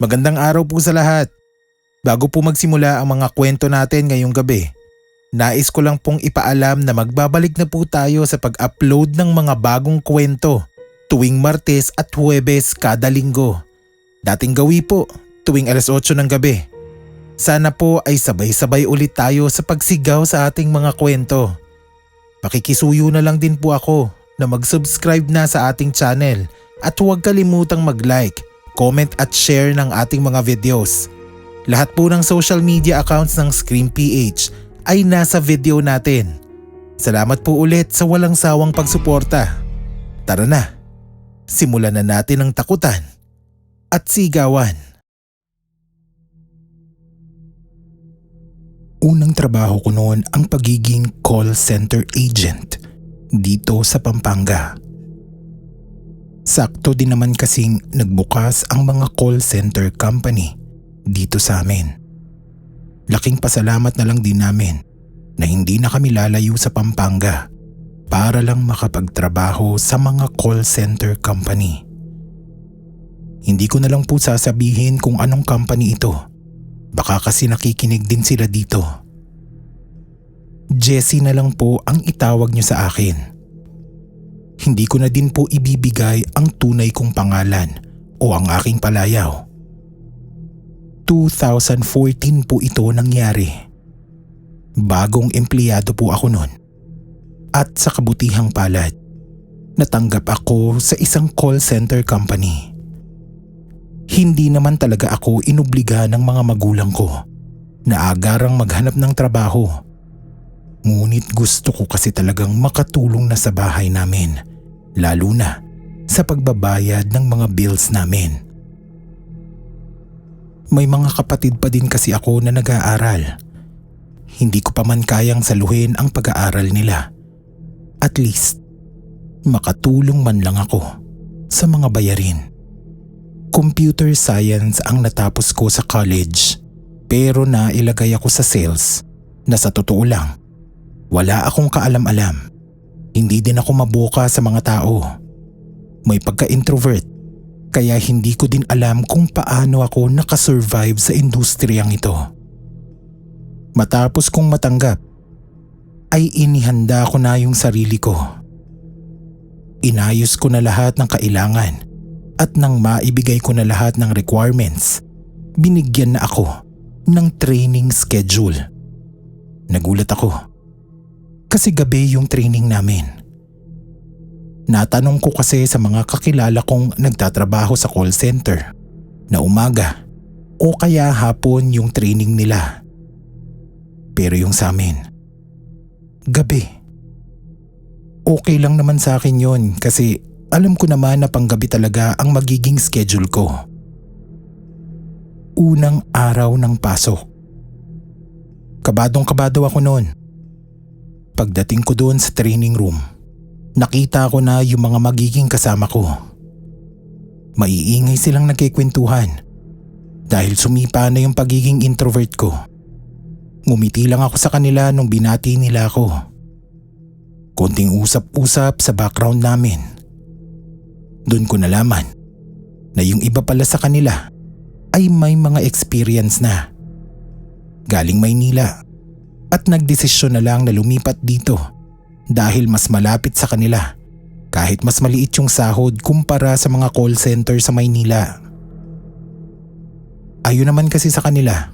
Magandang araw po sa lahat. Bago po magsimula ang mga kwento natin ngayong gabi, nais ko lang pong ipaalam na magbabalik na po tayo sa pag-upload ng mga bagong kwento tuwing Martes at Huwebes kada linggo. Dating gawi po tuwing 8:00 ng gabi. Sana po ay sabay-sabay ulit tayo sa pagsigaw sa ating mga kwento. Pakikisuyo na lang din po ako na mag-subscribe na sa ating channel at huwag kalimutang mag-like, comment at share ng ating mga videos. Lahat po ng social media accounts ng Scream PH ay nasa video natin. Salamat po ulit sa walang sawang pagsuporta. Tara na, simulan na natin ang takutan at sigawan. Unang trabaho ko noon ang pagiging call center agent dito sa Pampanga. Sakto din naman kasing nagbukas ang mga call center company dito sa amin. Laking pasalamat na lang din namin na hindi na kami lalayo sa Pampanga para lang makapagtrabaho sa mga call center company. Hindi ko na lang po sasabihin kung anong company ito. Baka kasi nakikinig din sila dito. Jessie na lang po ang itawag niyo sa akin. Hindi ko na din po ibibigay ang tunay kong pangalan o ang aking palayaw. 2014 po ito nangyari. Bagong empleyado po ako noon. At sa kabutihang palad, natanggap ako sa isang call center company. Hindi naman talaga ako inobliga ng mga magulang ko na agarang maghanap ng trabaho. Ngunit gusto ko kasi talagang makatulong na sa bahay namin, lalo na sa pagbabayad ng mga bills namin. May mga kapatid pa din kasi ako na nag-aaral. Hindi ko pa man kayang saluhin ang pag-aaral nila. At least, makatulong man lang ako sa mga bayarin. Computer science ang natapos ko sa college, pero nailagay ako sa sales na sa totoo lang, wala akong kaalam-alam. Hindi din ako mabuka sa mga tao. May pagka-introvert, kaya hindi ko din alam kung paano ako nakasurvive sa industriyang ito. Matapos kong matanggap, ay inihanda ko na yung sarili ko. Inayos ko na lahat ng kailangan. At nang maibigay ko na lahat ng requirements, binigyan na ako ng training schedule. Nagulat ako. Kasi gabi yung training namin. Natanong ko kasi sa mga kakilala kong nagtatrabaho sa call center na umaga o kaya hapon yung training nila. Pero yung sa amin, gabi. Okay lang naman sa akin yun kasi alam ko naman na panggabi talaga ang magiging schedule ko. Unang araw ng pasok. Kabadong-kabado ako noon. Pagdating ko doon sa training room, nakita ko na yung mga magiging kasama ko. Maiingay silang nagkikwentuhan dahil sumipa na yung pagiging introvert ko. Ngumiti lang ako sa kanila nung binati nila ako. Konting usap-usap sa background namin. Doon ko nalaman na yung iba pala sa kanila ay may mga experience na. Galing Maynila at nagdesisyon na lang na lumipat dito dahil mas malapit sa kanila kahit mas maliit yung sahod kumpara sa mga call center sa Maynila. Ayun naman kasi sa kanila.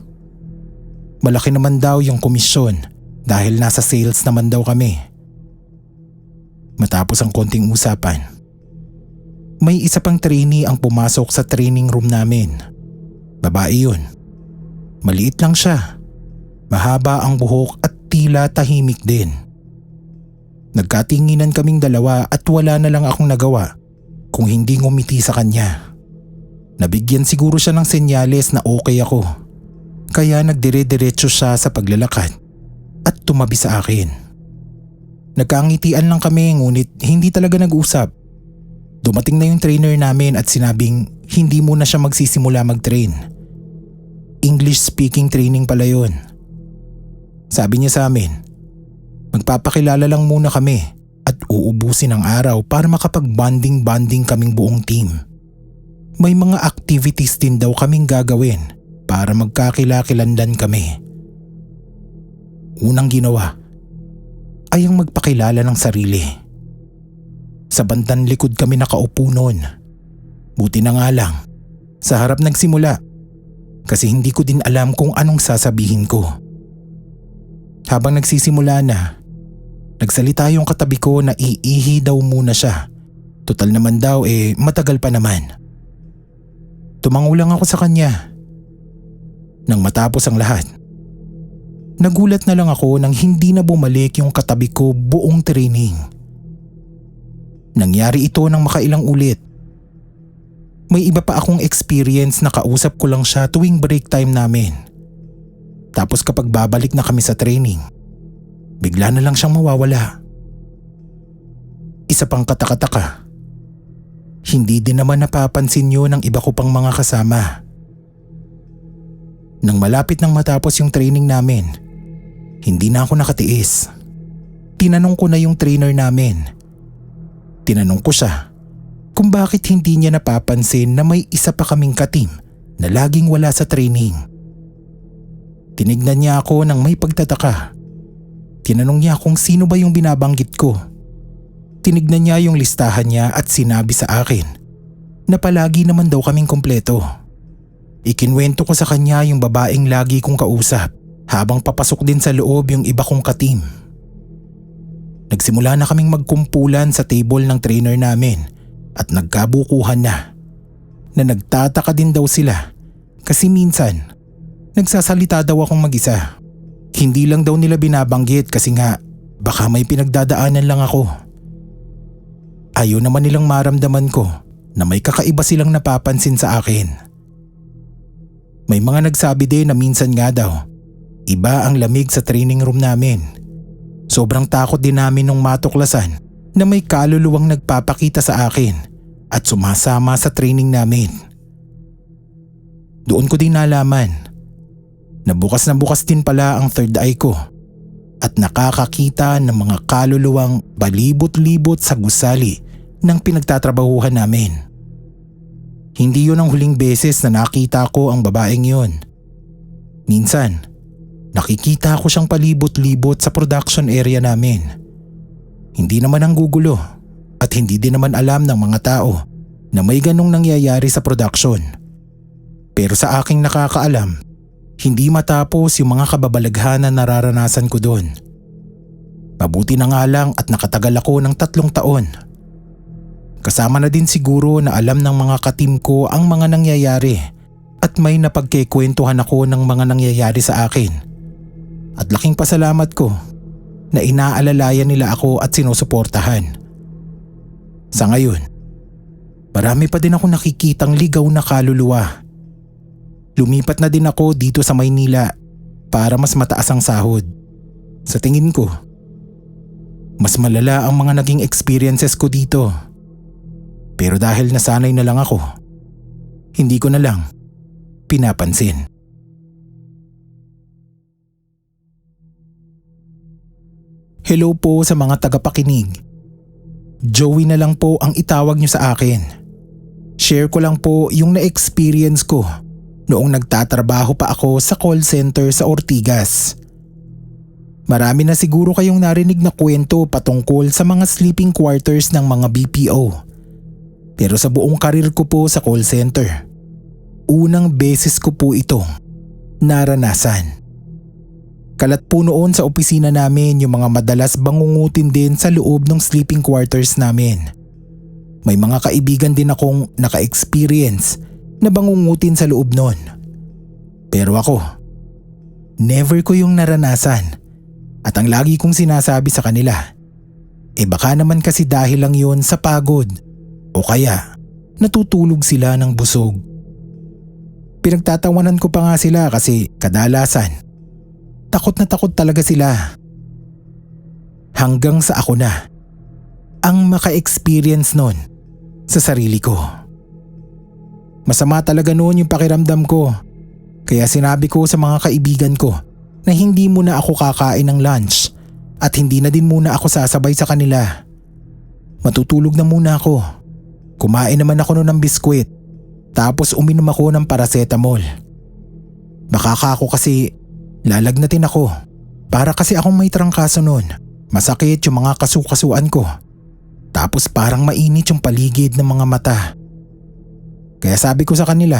Malaki naman daw yung komisyon dahil nasa sales naman daw kami. Matapos ang konting usapan, may isa pang trainee ang pumasok sa training room namin. Babae yun. Maliit lang siya. Mahaba ang buhok at tila tahimik din. Nagkatinginan kaming dalawa at wala na lang akong nagawa kung hindi ngumiti sa kanya. Nabigyan siguro siya ng senyales na okay ako. Kaya nagdire-diretso siya sa paglalakad at tumabi sa akin. Nagkangitian lang kami ngunit hindi talaga nag-usap. Dumating na yung trainer namin at sinabing hindi muna siya magsisimula mag-train. English speaking training pala yun. Sabi niya sa amin, magpapakilala lang muna kami at uubusin ang araw para makapag-bonding kaming buong team. may mga activities din daw kaming gagawin para magkakilakilanlan kami. Unang ginawa ay ang magpakilala ng sarili. Sa bandang likod kami nakaupo noon. Buti na nga lang, sa harap nagsimula kasi hindi ko din alam kung anong sasabihin ko. Habang nagsisimula na, nagsalita yung katabi ko na iihi daw muna siya. Total naman daw matagal pa naman. Tumango lang ako sa kanya. Nang matapos ang lahat, nagulat na lang ako nang hindi na bumalik yung katabi ko buong training. Nangyari ito ng makailang ulit. May iba pa akong experience na kausap ko lang siya tuwing break time namin. Tapos kapag babalik na kami sa training, bigla na lang siyang mawawala. Isa pang katakataka, hindi din naman napapansin yun ng iba ko pang mga kasama. Nang malapit nang matapos yung training namin, hindi na ako nakatiis. Tinanong ko na yung trainer namin. Tinanong ko siya kung bakit hindi niya napapansin na may isa pa kaming katim na laging wala sa training. Tinignan niya ako ng may pagtataka. Tinanong niya kung sino ba yung binabanggit ko. Tinignan niya yung listahan niya at sinabi sa akin na palagi naman daw kaming kumpleto. Ikinwento ko sa kanya yung babaeng lagi kong kausap habang papasok din sa loob yung iba kong katim. Nagsimula na kaming magkumpulan sa table ng trainer namin at nagkabukuhan na nagtataka din daw sila kasi minsan nagsasalita daw akong mag-isa. Hindi lang daw nila binabanggit kasi nga baka may pinagdadaanan lang ako. Ayaw naman nilang maramdaman ko na may kakaiba silang napapansin sa akin. May mga nagsabi din na minsan nga daw, iba ang lamig sa training room namin. Sobrang takot din namin nung matuklasan na may kaluluwang nagpapakita sa akin at sumasama sa training namin. Doon ko din nalaman na bukas din pala ang third eye ko at nakakakita ng mga kaluluwang balibot-libot sa gusali ng pinagtatrabahuhan namin. Hindi yun ang huling beses na nakita ko ang babaeng yun. Minsan, nakikita ko siyang palibot-libot sa production area namin. Hindi naman ang gugulo at hindi din naman alam ng mga tao na may ganong nangyayari sa production. Pero sa aking nakakaalam, hindi matapos yung mga kababalaghan na nararanasan ko doon. Mabuti na nga lang at nakatagal ako ng 3 taon. Kasama na din siguro na alam ng mga katim ko ang mga nangyayari at may napagkikwentuhan ako ng mga nangyayari sa akin. At laking pasalamat ko na inaalalayan nila ako at sinusuportahan. Sa ngayon, marami pa din ako nakikitang ligaw na kaluluwa. Lumipat na din ako dito sa Maynila para mas mataas ang sahod. Sa tingin ko, mas malala ang mga naging experiences ko dito. Pero dahil nasanay na lang ako, hindi ko na lang pinapansin. Hello po sa mga tagapakinig. Joey na lang po ang itawag niyo sa akin. Share ko lang po yung na-experience ko noong nagtatrabaho pa ako sa call center sa Ortigas. Marami na siguro kayong narinig na kwento patungkol sa mga sleeping quarters ng mga BPO. Pero sa buong karir ko po sa call center, unang beses ko po itong naranasan. Kalat po noon sa opisina namin yung mga madalas bangungutin din sa loob ng sleeping quarters namin. May mga kaibigan din akong naka-experience na bangungutin sa loob nun. Pero ako, never ko yung naranasan at ang lagi kong sinasabi sa kanila, baka naman kasi dahil lang yun sa pagod o kaya natutulog sila ng busog. Pinagtatawanan ko pa nga sila kasi kadalasan takot na takot talaga sila. Hanggang sa ako na ang maka-experience nun sa sarili ko. Masama talaga noon yung pakiramdam ko. Kaya sinabi ko sa mga kaibigan ko na hindi muna ako kakain ng lunch at hindi na din muna ako sasabay sa kanila. Matutulog na muna ako. Kumain naman ako noon ng biskwit. Tapos uminom ako ng paracetamol. Baka ako kasi lalagnatin ako. Para kasi akong may trangkaso noon. Masakit yung mga kasukasuan ko. Tapos parang mainit yung paligid ng mga mata. Kaya sabi ko sa kanila,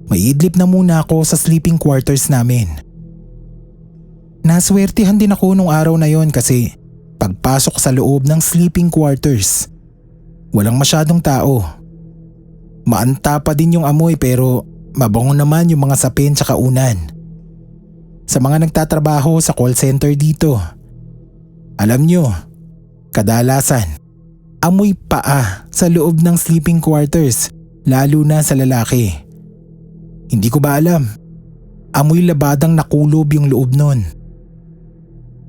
maiidlip na muna ako sa sleeping quarters namin. Naswertihan din ako nung araw na yon kasi pagpasok sa loob ng sleeping quarters, walang masyadong tao. Maanta pa din yung amoy pero mabango naman yung mga sapin tsaka unan. Sa mga nagtatrabaho sa call center dito, alam nyo, kadalasan, amoy paa sa loob ng sleeping quarters, lalo na sa lalaki. Hindi ko ba alam, amoy labadang nakulob yung loob nun.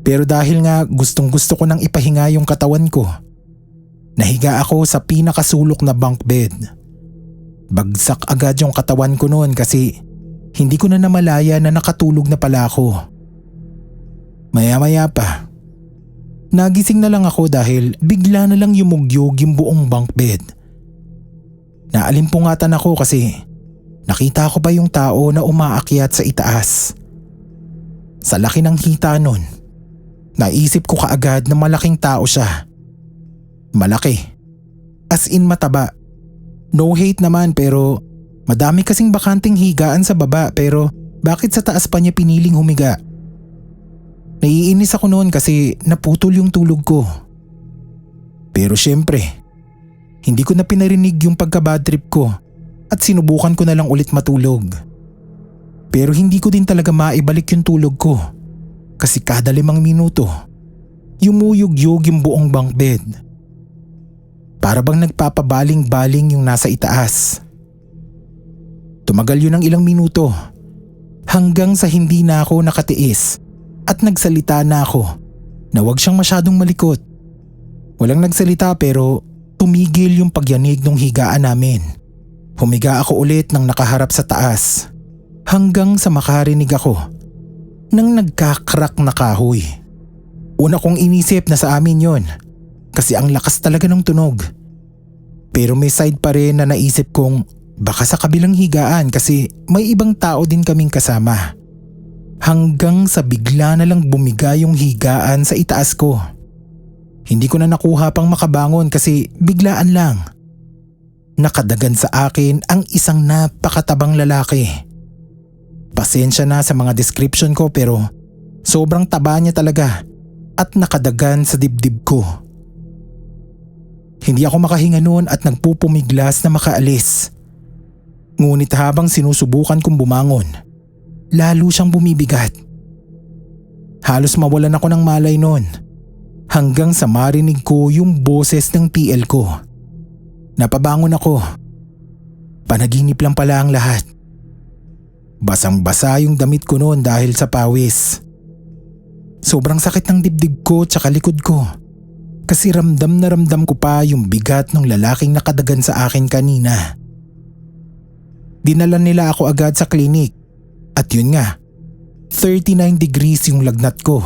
Pero dahil nga gustong gusto ko nang ipahinga yung katawan ko, nahiga ako sa pinakasulok na bunk bed. Bagsak agad yung katawan ko noon kasi hindi ko na namalaya na nakatulog na pala ako. Maya-maya pa, nagising na lang ako dahil bigla na lang yumugyog yung buong bunk bed. Naalimpungatan ako kasi nakita ko pa yung tao na umaakyat sa itaas. Sa laki ng hita nun, naisip ko kaagad na malaking tao siya. Malaki. As in mataba. No hate naman pero madami kasing bakanting higaan sa baba pero bakit sa taas pa niya piniling humiga? Naiinis ako noon kasi naputol yung tulog ko. Pero syempre, hindi ko na pinarinig yung pagka-bad trip ko at sinubukan ko na lang ulit matulog. Pero hindi ko din talaga maibalik yung tulog ko kasi kada 5 minuto, yumuyog-yog yung buong bunk bed. Para bang nagpapabaling-baling yung nasa itaas. Tumagal yun ng ilang minuto hanggang sa hindi na ako nakatiis at nagsalita na ako na wag siyang masyadong malikot. Walang nagsalita pero tumigil yung pagyanig ng higaan namin. Humiga ako ulit nang nakaharap sa taas hanggang sa makarinig ako ng nagkakrak na kahoy. Una kong inisip na sa amin yon kasi ang lakas talaga ng tunog. Pero may side pa rin na naisip kong baka sa kabilang higaan kasi may ibang tao din kaming kasama. Hanggang sa bigla na lang bumiga yung higaan sa itaas ko. Hindi ko na nakuha pang makabangon kasi biglaan lang. Nakadagan sa akin ang isang napakatabang lalaki. Pasensya na sa mga description ko pero sobrang taba niya talaga at nakadagan sa dibdib ko. Hindi ako makahinga noon at nagpupumiglas na makaalis. Ngunit habang sinusubukan kong bumangon, lalo siyang bumibigat. Halos mawalan ako ng malay noon hanggang sa marinig ko yung boses ng TL ko. Napabangon ako. Panaginip lang pala ang lahat. Basang-basa yung damit ko noon dahil sa pawis. Sobrang sakit ng dibdib ko tsaka likod ko. Kasi ramdam na ramdam ko pa yung bigat ng lalaking nakadagan sa akin kanina. Dinala nila ako agad sa klinik. At yun nga, 39 degrees yung lagnat ko.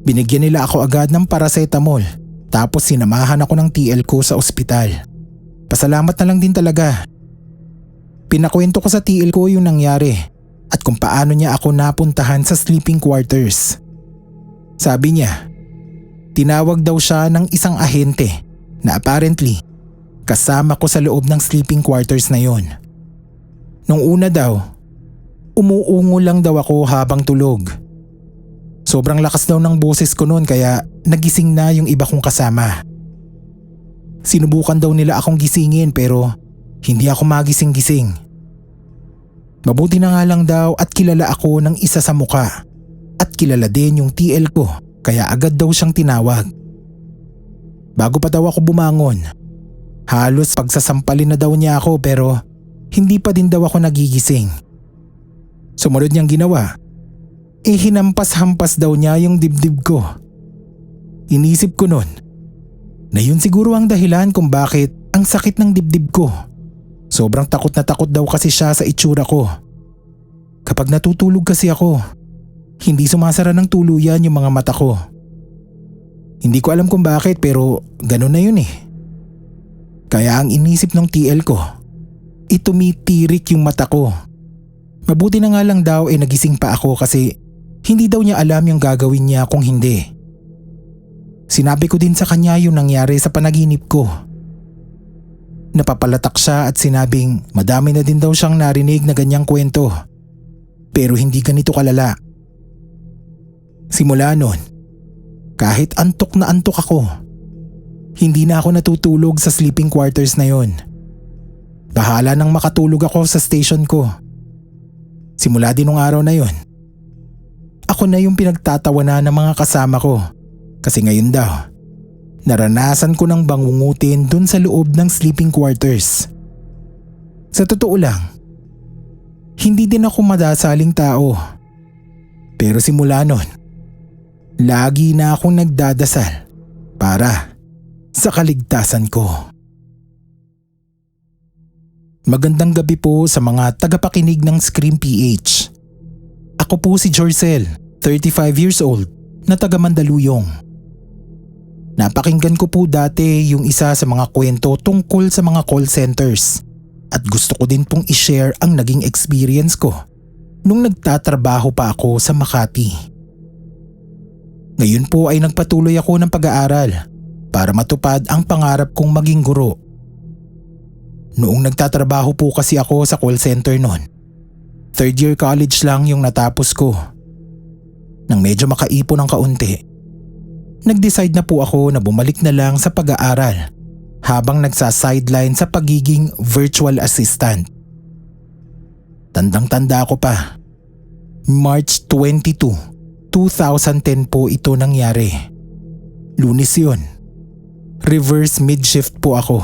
Binigyan nila ako agad ng paracetamol tapos sinamahan ako ng TL ko sa ospital. Pasalamat na lang din talaga. Pinakwento ko sa TL ko yung nangyari at kung paano niya ako napuntahan sa sleeping quarters. Sabi niya, tinawag daw siya ng isang ahente na apparently kasama ko sa loob ng sleeping quarters na yon. Nung una daw, umuungo lang daw ako habang tulog. Sobrang lakas daw ng boses ko noon kaya nagising na yung iba kong kasama. Sinubukan daw nila akong gisingin pero hindi ako magising-gising. Mabuti na nga lang daw at kilala ako ng isa sa muka at kilala din yung TL ko kaya agad daw siyang tinawag. Bago pa daw ako bumangon, halos pagsasampalin na daw niya ako pero hindi pa din daw ako nagigising. Sumunod niyang ginawa, hinampas-hampas daw niya yung dibdib ko. Inisip ko nun na yun siguro ang dahilan kung bakit ang sakit ng dibdib ko. Sobrang takot na takot daw kasi siya sa itsura ko. Kapag natutulog kasi ako, hindi sumasara ng tuluyan yung mga mata ko. Hindi ko alam kung bakit pero ganun na yun eh. Kaya ang inisip ng TL ko, Itumitirik yung mata ko. Mabuti na nga lang daw nagising pa ako kasi hindi daw niya alam yung gagawin niya kung hindi. Sinabi ko din sa kanya yung nangyari sa panaginip ko. Napapalatak siya at sinabing madami na din daw siyang narinig na ganyang kwento. Pero hindi ganito kalala. Simula nun, kahit antok na antok ako, hindi na ako natutulog sa sleeping quarters na yon. Bahala nang makatulog ako sa station ko. Simula din nung araw na yon, ako na yung pinagtatawanan ng mga kasama ko kasi ngayon daw, naranasan ko ng bangungutin dun sa loob ng sleeping quarters. Sa totoo lang, hindi din ako madasaling tao. Pero simula nun, lagi na akong nagdadasal para sa kaligtasan ko. Magandang gabi po sa mga tagapakinig ng Scream PH. Ako po si Jorcel, 35 years old, na taga Mandaluyong. Napakinggan ko po dati yung isa sa mga kwento tungkol sa mga call centers at gusto ko din pong i-share ang naging experience ko nung nagtatrabaho pa ako sa Makati. Ngayon po ay nagpatuloy ako ng pag-aaral para matupad ang pangarap kong maging guro. Noong nagtatrabaho po kasi ako sa call center noon, third year college lang yung natapos ko. Nang medyo makaipon ng kaunti, nag-decide na po ako na bumalik na lang sa pag-aaral habang nagsa-sideline sa pagiging virtual assistant. Tandang-tanda ko pa, March 22, 2010 po ito nangyari. Lunes yun. Reverse mid-shift po ako.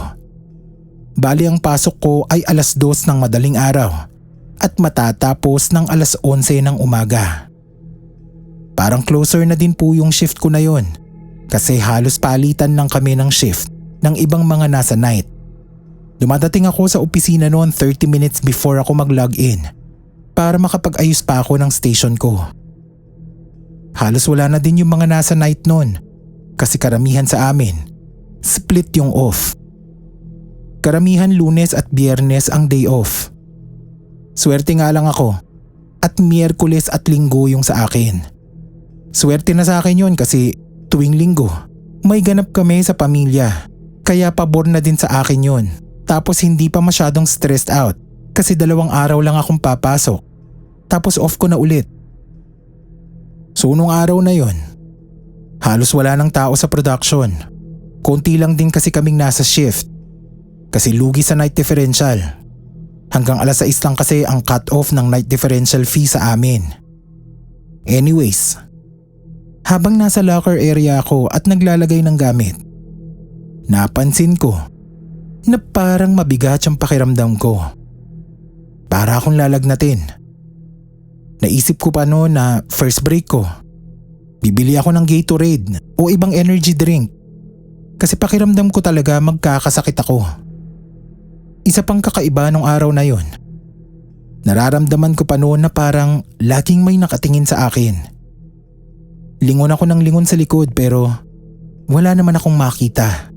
Bali ang pasok ko ay alas 2 ng madaling araw at matatapos ng alas 11 ng umaga. Parang closer na din po yung shift ko na yon kasi halos palitan lang kami ng shift ng ibang mga nasa night. Dumadating ako sa opisina noon 30 minutes before ako mag-log in para makapag-ayos pa ako ng station ko. Halos wala na din yung mga nasa night noon kasi karamihan sa amin, split yung off. Karamihan Lunes at Biyernes ang day off. Swerte nga lang ako at Miyerkules at Linggo yung sa akin. Swerte na sa akin yun kasi tuwing Linggo may ganap kami sa pamilya kaya pabor na din sa akin yun. Tapos hindi pa masyadong stressed out kasi 2 araw lang akong papasok tapos off ko na ulit. So nung araw na yun, halos wala ng tao sa production. Konti lang din kasi kaming nasa shift. Kasi lugi sa night differential. Hanggang alas 6 lang kasi ang cut-off ng night differential fee sa amin. Anyways, habang nasa locker area ako at naglalagay ng gamit, napansin ko na parang mabigat yung pakiramdam ko. Para akong lalagnatin. Naisip ko pa noon na first break ko, bibili ako ng Gatorade o ibang energy drink kasi pakiramdam ko talaga magkakasakit ako. Isa pang kakaiba nung araw na yon, nararamdaman ko pa noon na parang laging may nakatingin sa akin. Lingon ako ng lingon sa likod pero wala naman akong makita.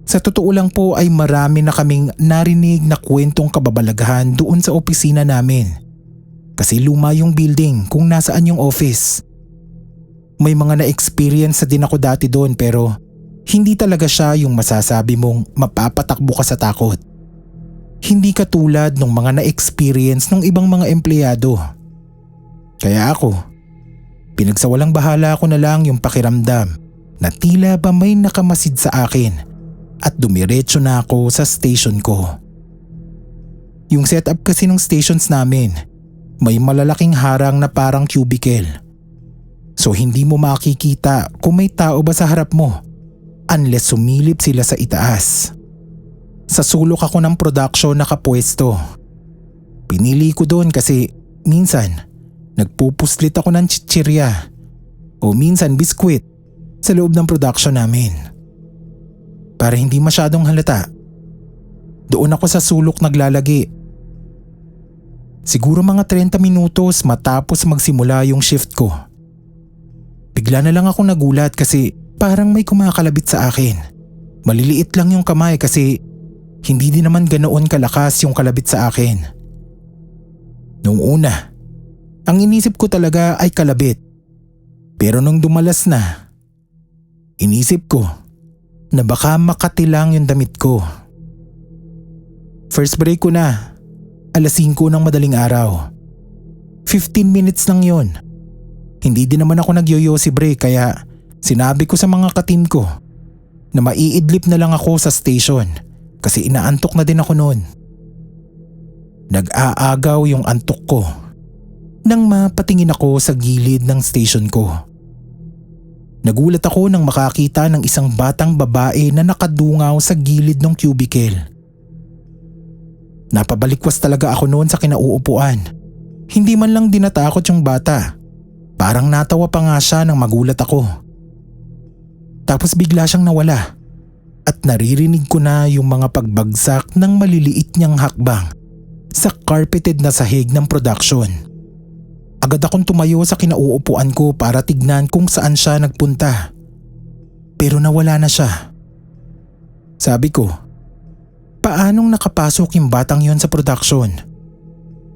Sa totoo lang po ay marami na kaming narinig na kwentong kababalaghan doon sa opisina namin. Kasi luma yung building kung nasaan yung office. May mga na-experience na din ako dati doon pero hindi talaga siya yung masasabi mong mapapatakbo ka sa takot. Hindi katulad ng mga na-experience ng ibang mga empleyado. Kaya ako, pinagsawalang bahala ko na lang yung pakiramdam na tila ba may nakamasid sa akin at dumiretso na ako sa station ko. Yung setup kasi ng stations namin, may malalaking harang na parang cubicle. So hindi mo makikita kung may tao ba sa harap mo unless sumilip sila sa itaas. Sa sulok ako ng production nakapwesto. Pinili ko doon kasi minsan nagpupuslit ako ng chichirya o minsan biskwit sa loob ng production namin. Para hindi masyadong halata, doon ako sa sulok naglalagi. Siguro mga 30 minutos matapos magsimula yung shift ko. Bigla na lang akong nagulat kasi parang may kumakalabit sa akin. Maliliit lang yung kamay kasi Hindi din naman ganoon kalakas yung kalabit sa akin. Noong una, ang inisip ko talaga ay kalabit. Pero nung dumalas na, inisip ko na baka makatilang yung damit ko. First break ko na, 5:00 ng madaling araw. 15 minutes lang yon. Hindi din naman ako nagyoyosi break kaya sinabi ko sa mga katim ko na maiidlip na lang ako sa station kasi inaantok na din ako noon. Nag-aagaw yung antok ko nang mapatingin ako sa gilid ng station ko. Nagulat ako nang makakita ng isang batang babae na nakadungaw sa gilid ng cubicle. Napabalikwas talaga ako noon sa kinauupuan. Hindi man lang dinatakot yung bata. Parang natawa pa nga siya nang magulat ako. Tapos bigla siyang nawala at naririnig ko na yung mga pagbagsak ng maliliit niyang hakbang sa carpeted na sahig ng production. Agad akong tumayo sa kinauupuan ko para tignan kung saan siya nagpunta. Pero nawala na siya. Sabi ko, paanong nakapasok yung batang yon sa production?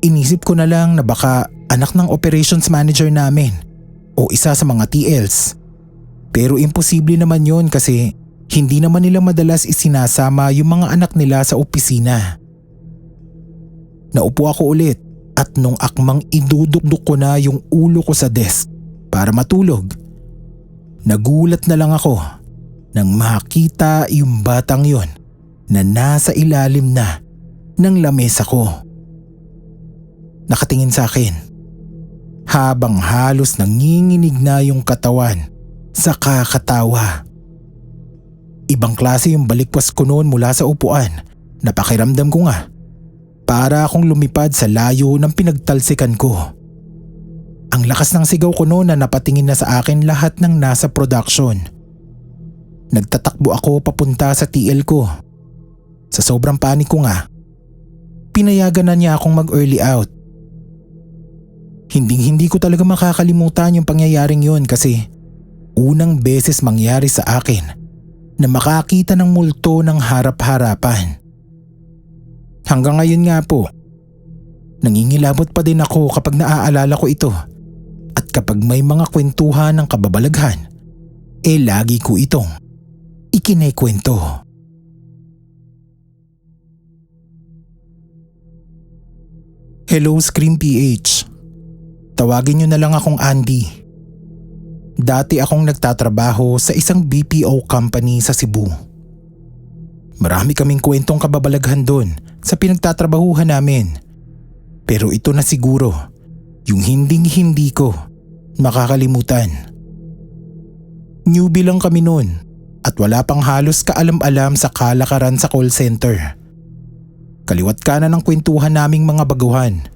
Inisip ko na lang na baka anak ng operations manager namin o isa sa mga TLs. Pero imposible naman yon kasi hindi naman nila madalas isinasama yung mga anak nila sa opisina. Naupo ako ulit at nung akmang idudukduk ko na yung ulo ko sa desk para matulog, nagulat na lang ako nang makita yung batang yon na nasa ilalim na ng lamesa ko. Nakatingin sa akin habang halos nanginginig na yung katawan sa kakatawa. Ibang klase yung balikwas ko noon mula sa upuan. Napakiramdam ko nga para akong lumipad sa layo ng pinagtalsikan ko. Ang lakas ng sigaw ko noon na napatingin na sa akin lahat ng nasa production. Nagtatakbo ako papunta sa TL ko. Sa sobrang panik ko nga, pinayagan na niya akong mag-early out. Hindi ko talaga makakalimutan yung pangyayaring yun kasi unang beses mangyari sa akin na makakita ng multo ng harap-harapan. Hanggang ngayon nga po, nangingilabot pa din ako kapag naaalala ko ito at kapag may mga kwentuhan ng kababalaghan, lagi ko itong ikinikwento. Hello Scream PH. Tawagin niyo na lang akong Andy. Dati akong nagtatrabaho sa isang BPO company sa Cebu. Marami kaming kwentong kababalaghan doon sa pinagtatrabahuhan namin. Pero ito na siguro yung hindi ko makakalimutan. Newbie lang kami noon at wala pang halos kaalam-alam sa kalakaran sa call center. Kaliwat kanan ng kwentuhan naming mga baguhan.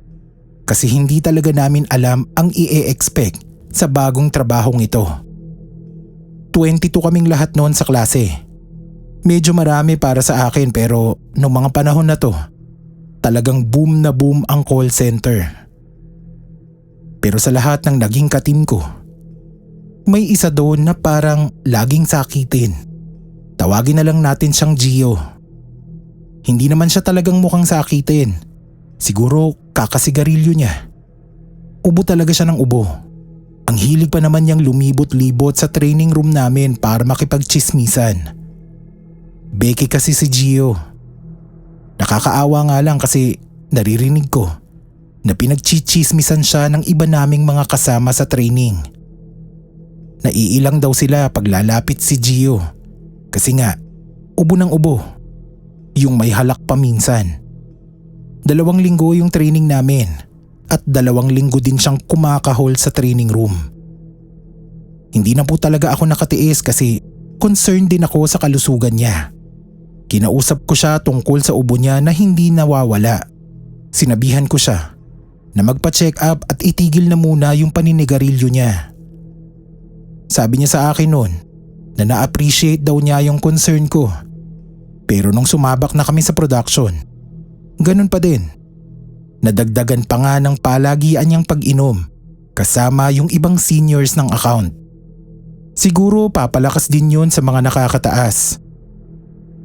Kasi hindi talaga namin alam ang i-expect sa bagong trabahong ito. 22 kaming lahat noon sa klase. Medyo marami para sa akin pero noong mga panahon na to, talagang boom na boom ang call center. Pero sa lahat ng naging katim ko, may isa doon na parang laging sakitin. Tawagin na lang natin siyang Gio. Hindi naman siya talagang mukhang sakitin. Siguro kakasigarilyo niya. Ubo talaga siya ng ubo. Ang hilig pa naman niyang lumibot-libot sa training room namin para makipagchismisan. Beke kasi si Gio. Nakakaawa nga lang kasi naririnig ko na pinagchichismisan siya ng iba naming mga kasama sa training. Naiilang daw sila pag lalapit si Gio. Kasi nga, ubo ng ubo. Yung may halak pa minsan. 2 linggo yung training namin at 2 linggo din siyang kumakahol sa training room. Hindi na po talaga ako nakatiis kasi concerned din ako sa kalusugan niya. Kinausap ko siya tungkol sa ubo niya na hindi nawawala. Sinabihan ko siya na magpa-check up at itigil na muna yung paninigarilyo niya. Sabi niya sa akin noon na na-appreciate daw niya yung concern ko. Pero nung sumabak na kami sa production, ganun pa din. Nadagdagan pa nga ng palagian niyang pag-inom kasama yung ibang seniors ng account. Siguro papalakas din yun sa mga nakakataas.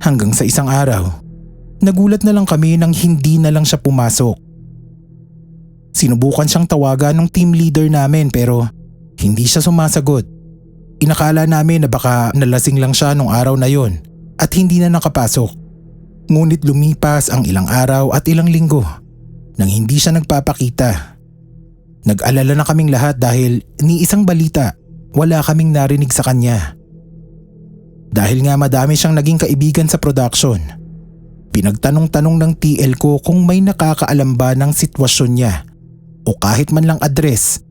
Hanggang sa isang araw, Nagulat na lang kami nang hindi na lang siya pumasok. Sinubukan siyang tawagan ng team leader namin pero hindi siya sumasagot. Inakala namin na baka nalasing lang siya nung araw na yon at hindi na nakapasok. Ngunit lumipas ang ilang araw at ilang linggo nang hindi siya nagpapakita. Nag-alala na kaming lahat dahil ni isang balita wala kaming narinig sa kanya. Dahil nga madami siyang naging kaibigan sa production, pinagtanong-tanong ng TL ko kung may nakakaalam ba ng sitwasyon niya o kahit man lang address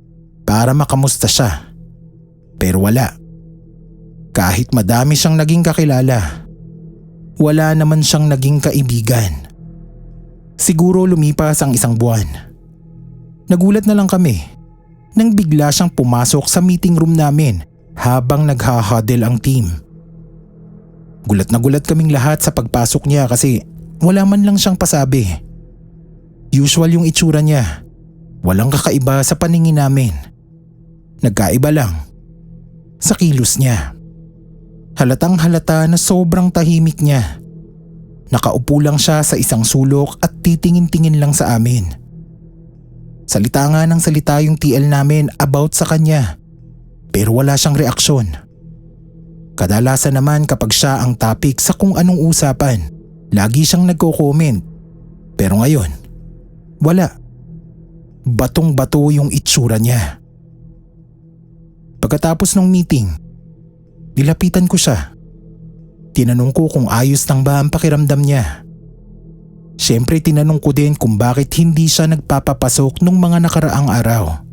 para makamusta siya. Pero wala. Kahit madami siyang naging kakilala, wala naman siyang naging kaibigan. Siguro lumipas ang isang buwan. Nagulat na lang kami nang bigla siyang pumasok sa meeting room namin habang nagha-huddle ang team. Gulat na gulat kaming lahat sa pagpasok niya kasi wala man lang siyang pasabi. Usual yung itsura niya. Walang kakaiba sa paningin namin. Nagkaiba lang sa kilos niya. Halatang halata na sobrang tahimik niya. Nakaupo lang siya sa isang sulok at titingin-tingin lang sa amin. Salita nga ng salita yung TL namin about sa kanya pero wala siyang reaksyon. Kadalasan naman kapag siya ang topic sa kung anong usapan, lagi siyang nagko-comment. Pero ngayon, wala. Batong-bato yung itsura niya. Pagkatapos ng meeting, nilapitan ko siya. Tinanong ko kung ayos lang ba ang pakiramdam niya. Siyempre tinanong ko din kung bakit hindi siya nagpapapasok nung mga nakaraang araw.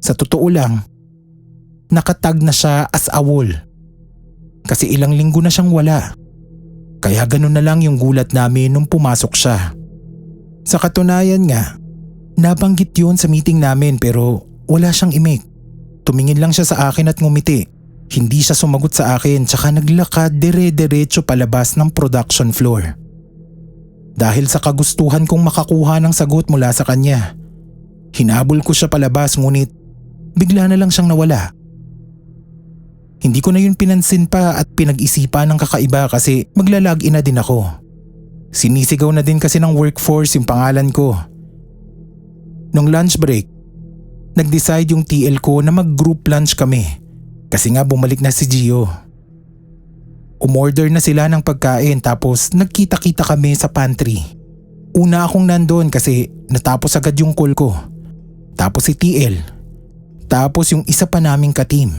Sa totoo lang, nakatag na siya as a wall. Kasi ilang linggo na siyang wala. Kaya ganun na lang yung gulat namin nung pumasok siya. Sa katunayan nga, nabanggit yun sa meeting namin pero wala siyang imik. Tumingin lang siya sa akin at ngumiti. Hindi siya sumagot sa akin tsaka naglakad dire-diretso palabas ng production floor. Dahil sa kagustuhan kong makakuha ng sagot mula sa kanya, hinabol ko siya palabas ngunit bigla na lang siyang nawala. Hindi ko na yun pinansin pa at pinag-isipan ng kakaiba kasi magla-log-in na din ako. Sinisigaw na din kasi ng workforce yung pangalan ko. Nung lunch break, nag-decide yung TL ko na mag-group lunch kami kasi nga bumalik na si Gio. Umorder na sila ng pagkain tapos nagkita-kita kami sa pantry. Una akong nandun kasi natapos agad yung call ko. Tapos si TL. Tapos yung isa pa naming ka-team.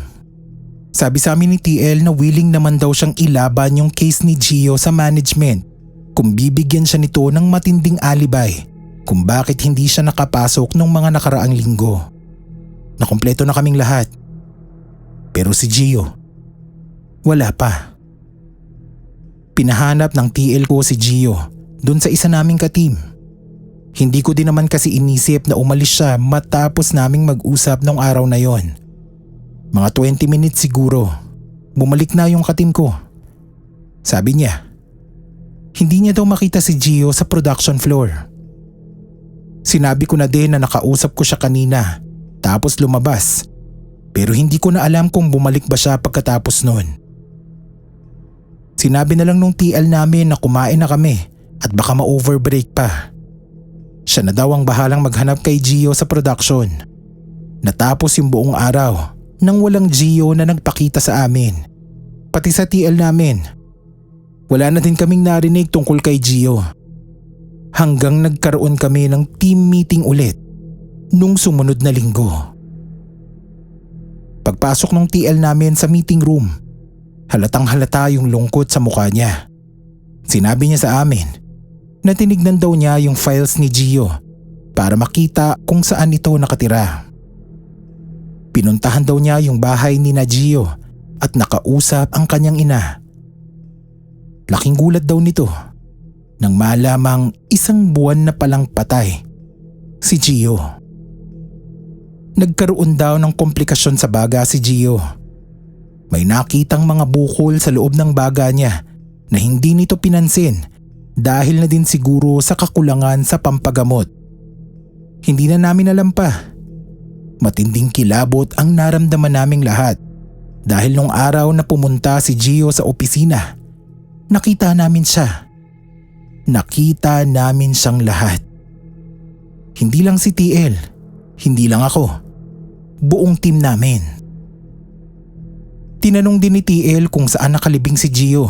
Sabi sa amin ni TL na willing naman daw siyang ilaban yung case ni Gio sa management kung bibigyan siya nito ng matinding alibay kung bakit hindi siya nakapasok nung mga nakaraang linggo. Nakumpleto na kaming lahat. Pero si Gio, wala pa. Pinahanap ng TL ko si Gio dun sa isa naming ka-team. Hindi ko din naman kasi inisip na umalis siya matapos naming mag-usap nung araw na yon. Mga 20 minutes siguro, bumalik na yung ka-team ko. Sabi niya, hindi niya daw makita si Gio sa production floor. Sinabi ko na din na nakausap ko siya kanina tapos lumabas pero hindi ko na alam kung bumalik ba siya pagkatapos nun. Sinabi na lang nung TL namin na kumain na kami at baka ma-overbreak pa. Siya na daw ang bahalang maghanap kay Gio sa production. Natapos yung buong araw nang walang Gio na nagpakita sa amin. Pati sa TL namin, wala na din kaming narinig tungkol kay Gio. Hanggang nagkaroon kami ng team meeting ulit nung sumunod na linggo. Pagpasok ng TL namin sa meeting room, halatang halata yung lungkot sa mukha niya. Sinabi niya sa amin na tinignan daw niya yung files ni Gio para makita kung saan ito nakatira. Pinuntahan daw niya yung bahay ni Gio at nakausap ang kanyang ina. Laking gulat daw nito nang malamang isang buwan na palang patay si Gio. Nagkaroon daw ng komplikasyon sa baga si Gio. May nakitang mga bukol sa loob ng baga niya na hindi nito pinansin dahil na din siguro sa kakulangan sa pampagamot. Hindi na namin alam pa. Matinding kilabot ang naramdaman naming lahat dahil nung araw na pumunta si Gio sa opisina, nakita namin siya. Nakita namin siyang lahat. Hindi lang si TL, hindi lang ako, buong team namin. Tinanong din ni TL kung saan nakalibing si Gio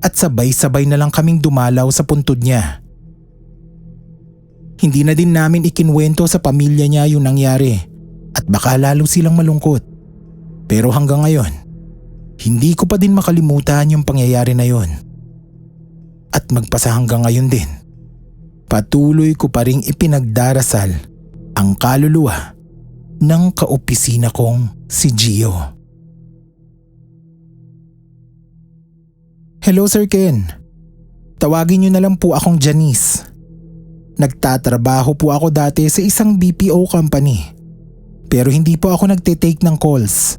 at sabay-sabay na lang kaming dumalaw sa puntod niya. Hindi na din namin ikinwento sa pamilya niya yung nangyari at baka lalo silang malungkot. Pero hanggang ngayon, hindi ko pa din makalimutan yung pangyayari na yon. At magpasa hanggang ngayon din, patuloy ko pa ring ipinagdarasal ang kaluluwa ng kaopisina kong si Gio. Hello Sir Ken, tawagin niyo na lang po akong Janice. Nagtatrabaho po ako dati sa isang BPO company, pero hindi po ako nagtitake ng calls.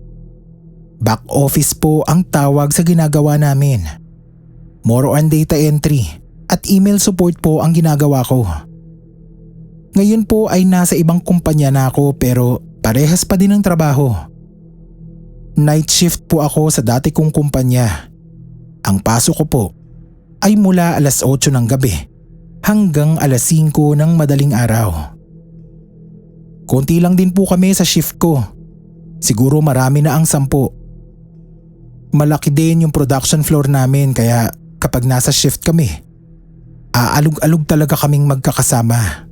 Back office po ang tawag sa ginagawa namin. More on data entry at email support po ang ginagawa ko. Ngayon po ay nasa ibang kumpanya na ako pero parehas pa din ang trabaho. Night shift po ako sa dati kong kumpanya. Ang pasok ko po ay mula alas 8 ng gabi hanggang alas 5 ng madaling araw. Konti lang din po kami sa shift ko. Siguro marami na ang 10. Malaki din yung production floor namin kaya kapag nasa shift kami, aalog-alog talaga kaming magkakasama.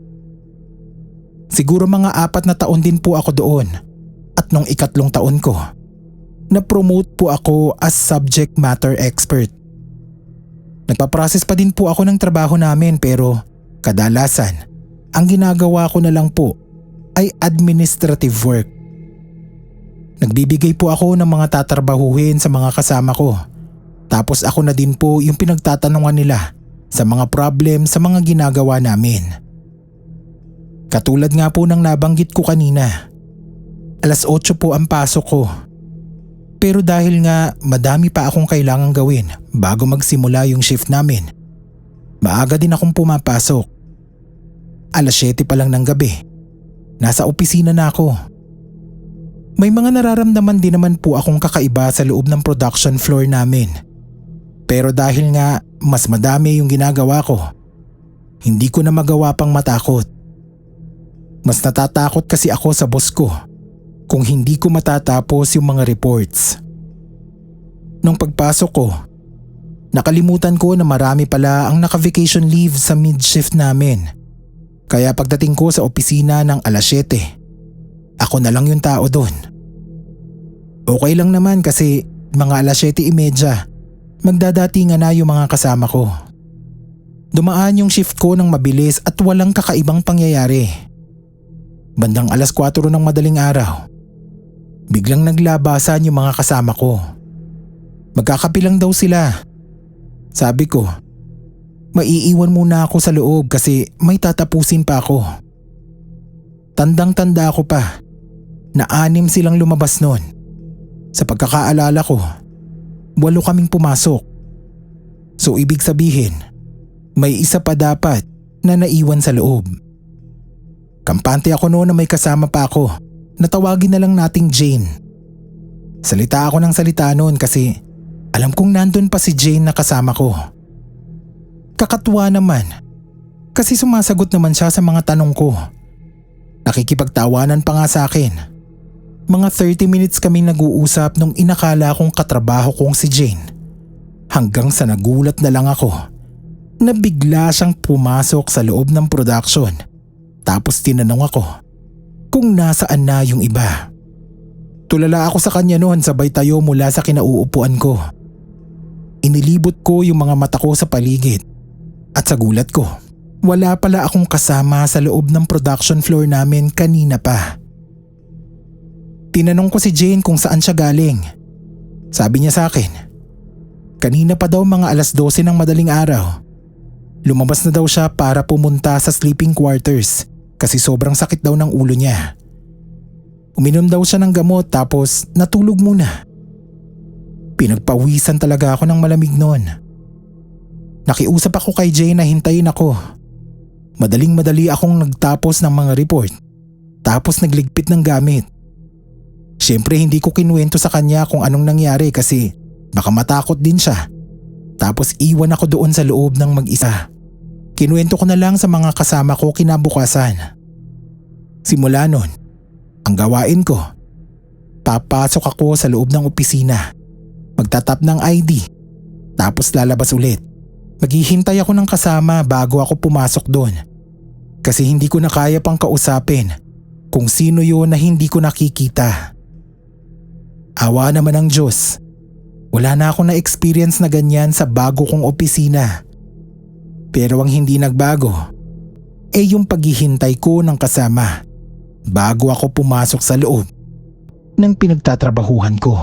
Siguro mga 4 na taon din po ako doon at nung 3 taon ko, na-promote po ako as subject matter expert. Nagpa-process pa din po ako ng trabaho namin pero kadalasan, ang ginagawa ko na lang po ay administrative work. Nagbibigay po ako ng mga tatrabahuhin sa mga kasama ko. Tapos ako na din po yung pinagtatanungan nila sa mga problem sa mga ginagawa namin. Katulad nga po ng nabanggit ko kanina, alas 8 po ang pasok ko. Pero dahil nga madami pa akong kailangang gawin bago magsimula yung shift namin, maaga din akong pumapasok. Alas 7 pa lang ng gabi, nasa opisina na ako. May mga nararamdaman din naman po akong kakaiba sa loob ng production floor namin. Pero dahil nga mas madami yung ginagawa ko, hindi ko na magawa pang matakot. Mas natatakot kasi ako sa boss ko kung hindi ko matatapos yung mga reports. Nung pagpasok ko, nakalimutan ko na marami pala ang naka-vacation leave sa mid-shift namin. Kaya pagdating ko sa opisina ng alas 7, ako na lang yung tao doon. Okay lang naman kasi mga alas 7:30, magdadatingan na yung mga kasama ko. Dumaan yung shift ko ng mabilis at walang kakaibang pangyayari. Bandang alas 4 ng madaling araw, biglang naglabasan yung mga kasama ko. Magkakape lang daw sila. Sabi ko, maiiwan muna ako sa loob kasi may tatapusin pa ako. Tandang-tanda ko pa na 6 silang lumabas noon. Sa pagkakaalala ko, 8 kaming pumasok. So ibig sabihin, may isa pa dapat na naiwan sa loob. Kampante ako noon na may kasama pa ako. Natawagin na lang nating Jane. Salita ako ng salita noon kasi alam kong nandun pa si Jane na kasama ko. Kakatuwa naman kasi sumasagot naman siya sa mga tanong ko. Nakikipagtawanan pa nga sa akin. Mga 30 minutes kami nag-uusap nung inakala kong katrabaho kong si Jane. Hanggang sa nagulat na lang ako na bigla siyang pumasok sa loob ng production. Tapos tinanong ako kung nasaan na yung iba. Tulala ako sa kanya noon sabay tayo mula sa kinauupuan ko. Inilibot ko yung mga mata ko sa paligid at sa gulat ko, wala pala akong kasama sa loob ng production floor namin kanina pa. Tinanong ko si Jane kung saan siya galing. Sabi niya sa akin, kanina pa daw mga alas 12 ng madaling araw. Lumabas na daw siya para pumunta sa sleeping quarters kasi sobrang sakit daw ng ulo niya. Uminom daw siya ng gamot tapos natulog muna. Pinagpawisan talaga ako ng malamig noon. Nakiusap ako kay Jane na hintayin ako. Madaling-madali akong nagtapos ng mga report tapos nagligpit ng gamit. Siyempre hindi ko kinuwento sa kanya kung anong nangyari kasi baka matakot din siya. Tapos iwan ako doon sa loob ng mag-isa. Kinuwento ko na lang sa mga kasama ko kinabukasan. Simula nun, ang gawain ko, papasok ako sa loob ng opisina, magtatap ng ID, tapos lalabas ulit. Maghihintay ako ng kasama bago ako pumasok doon. Kasi hindi ko na kaya pang kausapin kung sino yun na hindi ko nakikita. Awa naman ng Diyos, wala na akong na-experience na ganyan sa bago kong opisina. Pero ang hindi nagbago, yung paghihintay ko ng kasama bago ako pumasok sa loob ng pinagtatrabahuhan ko.